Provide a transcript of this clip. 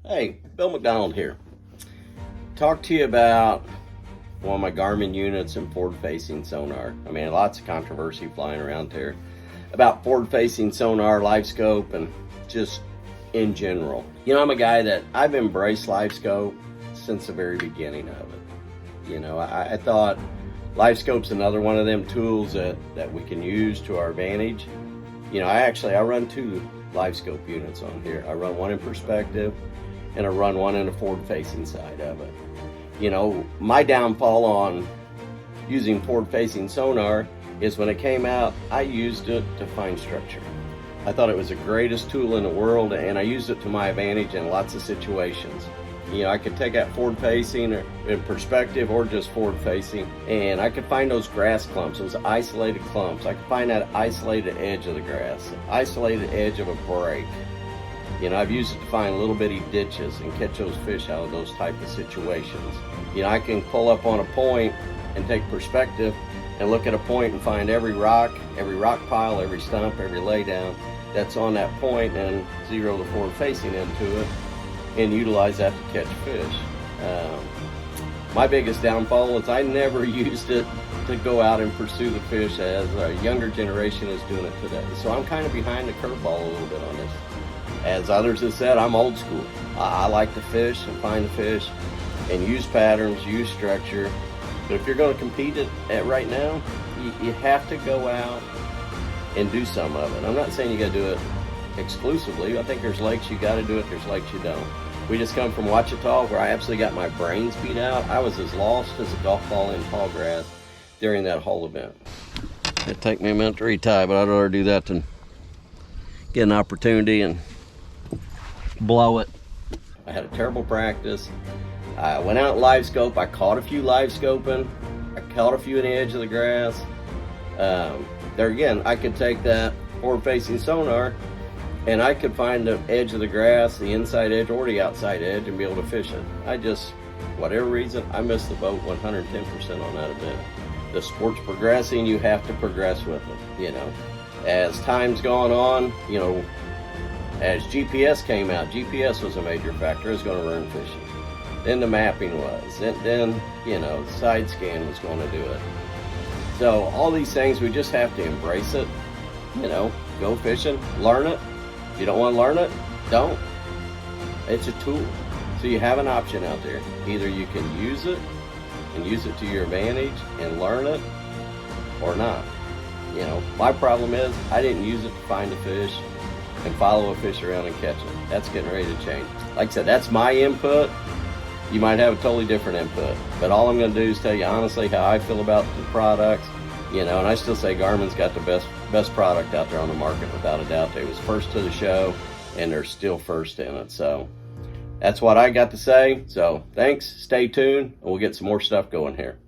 Hey, Bill McDonald here. Talk to you about one of my Garmin units and forward-facing sonar. I mean, lots of controversy flying around there about forward-facing sonar, Livescope, and just in general. You know, I'm a guy that I've embraced Livescope since the very beginning of it. You know, I thought Livescope's another one of them tools that we can use to our advantage. You know, I run two Livescope units on here. I run one in perspective and I run one in the forward-facing side of it. You know, my downfall on using forward-facing sonar is when it came out, I used it to find structure. I thought it was the greatest tool in the world, and I used it to my advantage in lots of situations. You know, I could take out forward-facing or in perspective or just forward-facing, and I could find those grass clumps, those isolated clumps. I could find that isolated edge of the grass, isolated edge of a break. You know, I've used it to find little bitty ditches and catch those fish out of those type of situations. You know, I can pull up on a point and take perspective and look at a point and find every rock pile, every stump, every laydown that's on that point and zero the forward facing into it and utilize that to catch fish. My biggest downfall is I never used it to go out and pursue the fish as a younger generation is doing it today. So I'm kind of behind the curveball a little bit on this. As others have said, I'm old school. I like to fish and find the fish and use patterns, use structure. But if you're going to compete at right now, you have to go out and do some of it. I'm not saying you got to do it exclusively. I think there's lakes you got to do it, there's lakes you don't. We just come from Wichita where I absolutely got my brains beat out. I was as lost as a golf ball in tall grass during that whole event. It'd take me a minute to retie, but I'd rather do that than get an opportunity and blow it. I had a terrible practice. I went out Livescope. I caught a few Livescoping. I caught a few in the edge of the grass. There again, I could take that forward-facing sonar and I could find the edge of the grass, the inside edge or the outside edge, and be able to fish it. I just, whatever reason, I missed the boat 110% on that event. The sport's progressing. You have to progress with it. You know, as time's gone on, you know, as GPS came out, GPS was a major factor. It was going to ruin fishing. Then the mapping was. Then you know, side scan was going to do it. So all these things, we just have to embrace it. You know, go fishing, learn it. If you don't want to learn it, don't. It's a tool. So you have an option out there. Either you can use it and use it to your advantage and learn it, or not. You know, my problem is I didn't use it to find a fish and follow a fish around and catch it. That's getting ready to change. Like I said, that's my input. You might have a totally different input, but all I'm going to do is tell you honestly how I feel about the products. You know, and I still say Garmin's got the best product out there on the market without a doubt. They was first to the show, and they're still first in it. So that's what I got to say. So thanks. Stay tuned, and we'll get some more stuff going here.